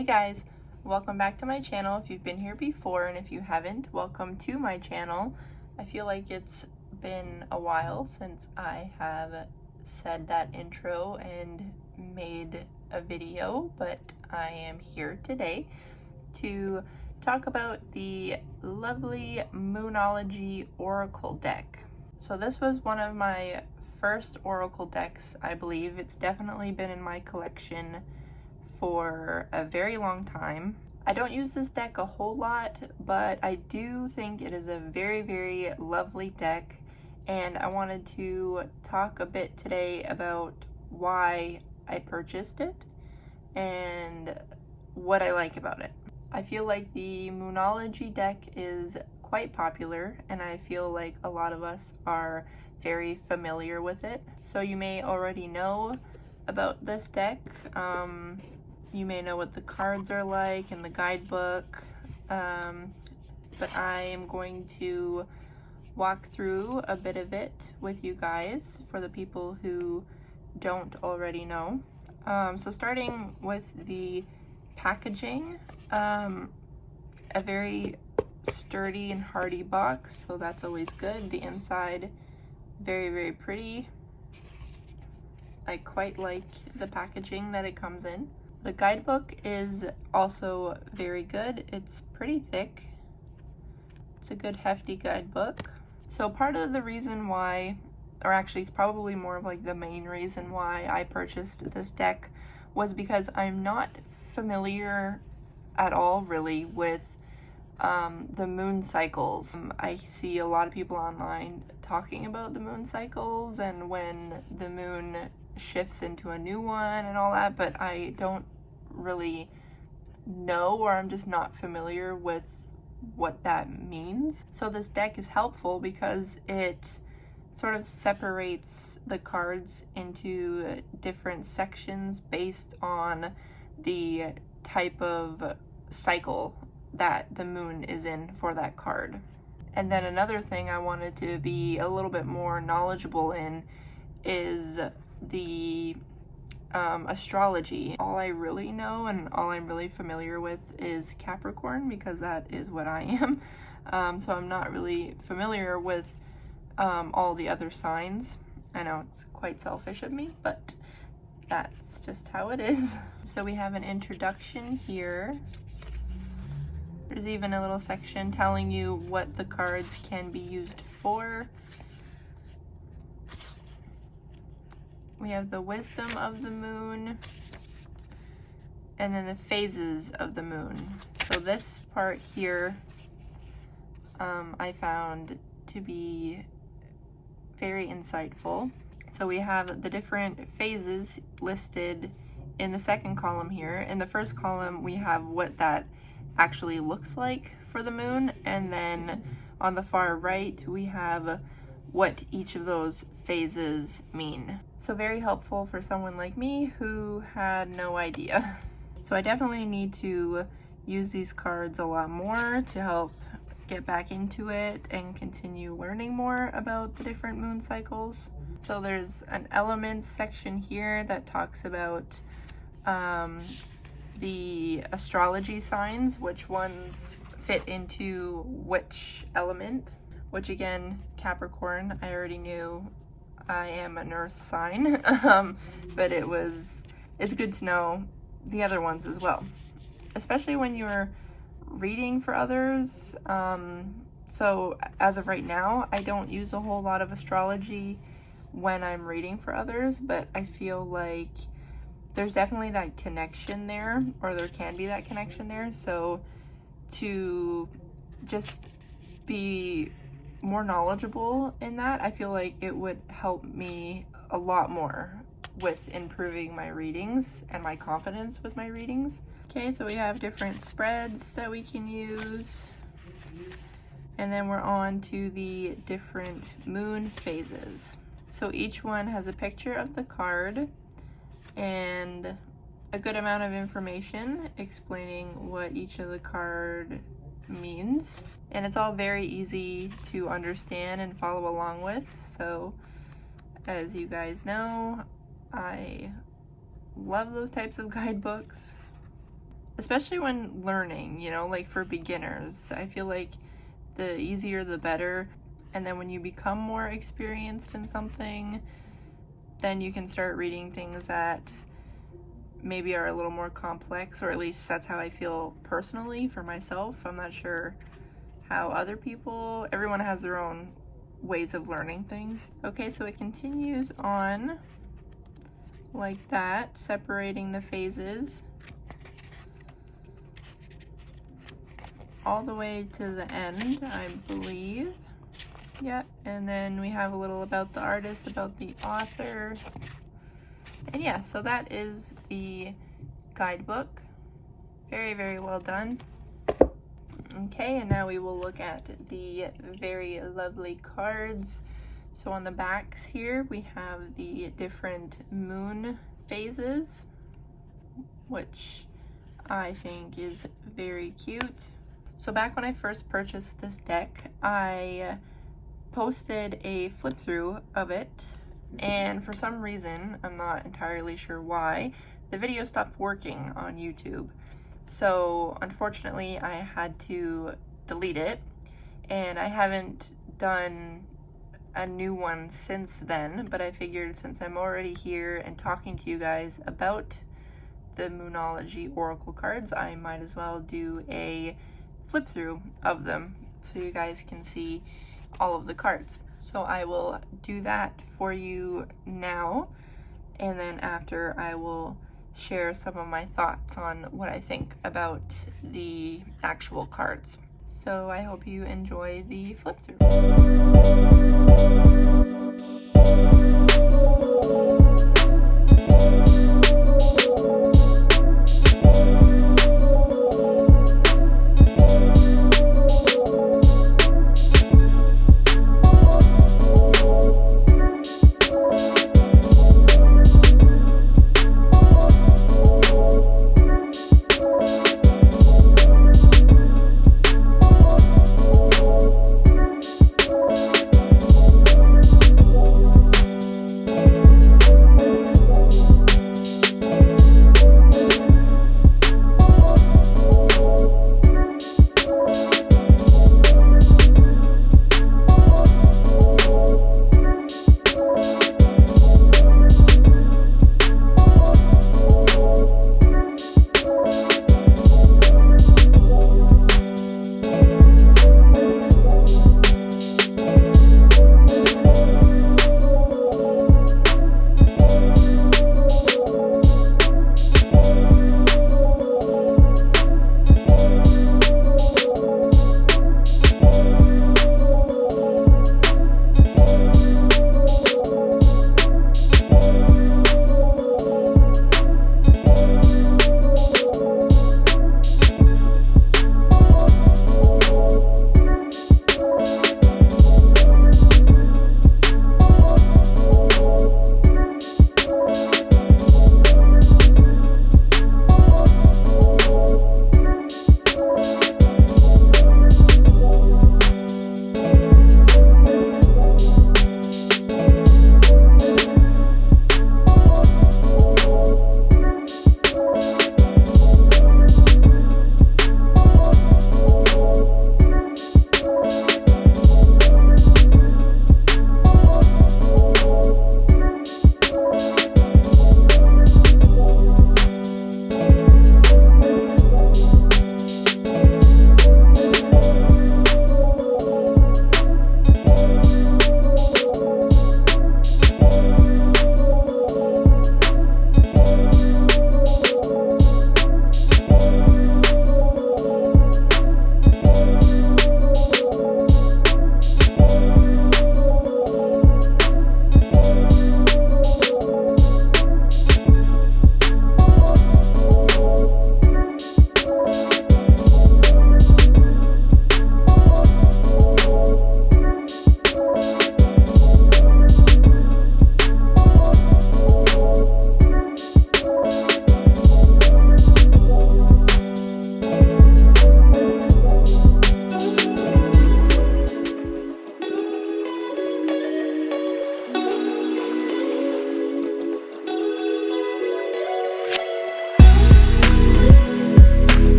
Hey guys, welcome back to my channel if you've been here before, and if you haven't, welcome to my channel. I feel like it's been a while since I have said that intro and made a video, but I am here today to talk about the lovely Moonology Oracle deck. So this was one of my first Oracle decks, I believe. It's definitely been in my collection for a very long time. I don't use this deck a whole lot, but I do think it is a very, very lovely deck, and I wanted to talk a bit today about why I purchased it and what I like about it. I feel like the Moonology deck is quite popular, and I feel like a lot of us are very familiar with it. So you may already know about this deck. You may know what the cards are like in the guidebook, but I am going to walk through a bit of it with you guys for the people who don't already know. So starting with the packaging, a very sturdy and hardy box, so that's always good. The inside, very, very pretty. I quite like the packaging that it comes in. The guidebook is also very good. It's pretty thick. It's a good hefty guidebook. So part of the reason why, or actually it's probably more of like the main reason why I purchased this deck, was because I'm not familiar at all really with the moon cycles. I see a lot of people online talking about the moon cycles and when the moon shifts into a new one and all that, but I don't really know, or I'm just not familiar with what that means. So this deck is helpful because it sort of separates the cards into different sections based on the type of cycle that the moon is in for that card. And then another thing I wanted to be a little bit more knowledgeable in is the astrology. All I really know and all I'm really familiar with is Capricorn, because that is what I am. So I'm not really familiar with all the other signs. I know it's quite selfish of me, but that's just how it is. So we have an introduction here. There's even a little section telling you what the cards can be used for. We have the wisdom of the moon, and then the phases of the moon. So this part here I found to be very insightful. So we have the different phases listed in the second column here. In the first column we have what that actually looks like for the moon, and then on the far right we have what each of those phases mean. So very helpful for someone like me who had no idea. So I definitely need to use these cards a lot more to help get back into it and continue learning more about the different moon cycles. So there's an elements section here that talks about the astrology signs, which ones fit into which element, which again, Capricorn, I already knew I am an earth sign, but it's good to know the other ones as well, especially when you're reading for others. So as of right now, I don't use a whole lot of astrology when I'm reading for others, but I feel like there's definitely that connection there, or there can be that connection there. So to just be more knowledgeable in that, I feel like it would help me a lot more with improving my readings and my confidence with my readings. Okay, so we have different spreads that we can use, and then we're on to the different moon phases. So each one has a picture of the card and a good amount of information explaining what each of the card means, and it's all very easy to understand and follow along with. So as you guys know, I love those types of guidebooks, especially when learning, you know, like for beginners. I feel like the easier the better. And then when you become more experienced in something, then you can start reading things that maybe are a little more complex, or at least that's how I feel personally for myself. I'm not sure how other people, everyone has their own ways of learning things. Okay, so it continues on like that, separating the phases all the way to the end, I believe. Yeah, and then we have a little about the artist, about the author. And yeah, so that is the guidebook. Very, very well done. Okay, and now we will look at the very lovely cards. So on the backs here, we have the different moon phases, which I think is very cute. So back when I first purchased this deck, I posted a flip through of it, and for some reason, I'm not entirely sure why, the video stopped working on YouTube. So unfortunately I had to delete it, and I haven't done a new one since then, but I figured since I'm already here and talking to you guys about the Moonology Oracle cards, I might as well do a flip through of them so you guys can see all of the cards. So I will do that for you now, and then after I will share some of my thoughts on what I think about the actual cards. So I hope you enjoy the flip through.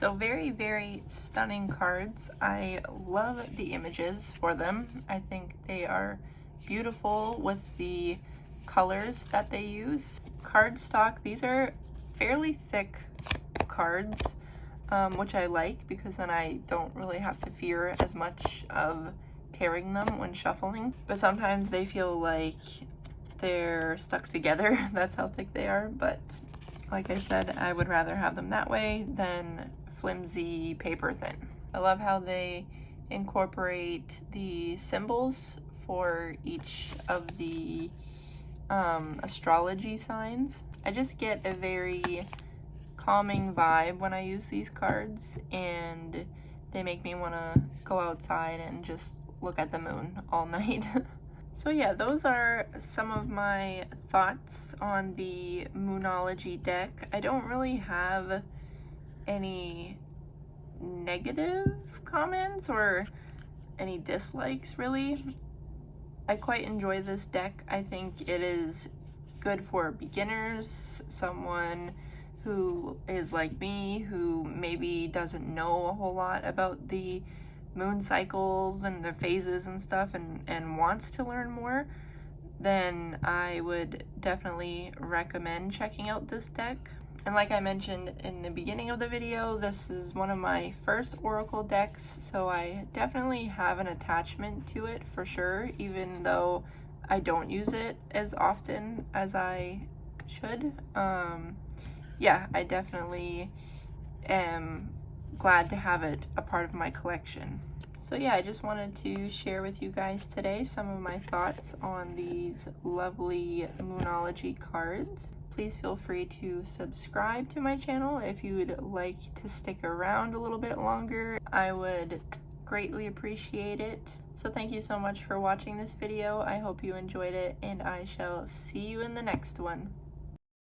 So very, very stunning cards. I love the images for them. I think they are beautiful with the colors that they use. Cardstock, these are fairly thick cards, which I like because then I don't really have to fear as much of tearing them when shuffling. But sometimes they feel like they're stuck together. That's how thick they are. But like I said, I would rather have them that way than flimsy paper thin. I love how they incorporate the symbols for each of the astrology signs. I just get a very calming vibe when I use these cards, and they make me want to go outside and just look at the moon all night. So yeah, those are some of my thoughts on the Moonology deck. I don't really have any negative comments or any dislikes really. I quite enjoy this deck. I think it is good for beginners, someone who is like me, who maybe doesn't know a whole lot about the moon cycles and the phases and stuff and wants to learn more. Then I would definitely recommend checking out this deck. And like I mentioned in the beginning of the video, this is one of my first Oracle decks, so I definitely have an attachment to it for sure, even though I don't use it as often as I should. Yeah, I definitely am glad to have it a part of my collection. So yeah, I just wanted to share with you guys today some of my thoughts on these lovely Moonology cards. Please feel free to subscribe to my channel if you would like to stick around a little bit longer. I would greatly appreciate it. So thank you so much for watching this video. I hope you enjoyed it, and I shall see you in the next one.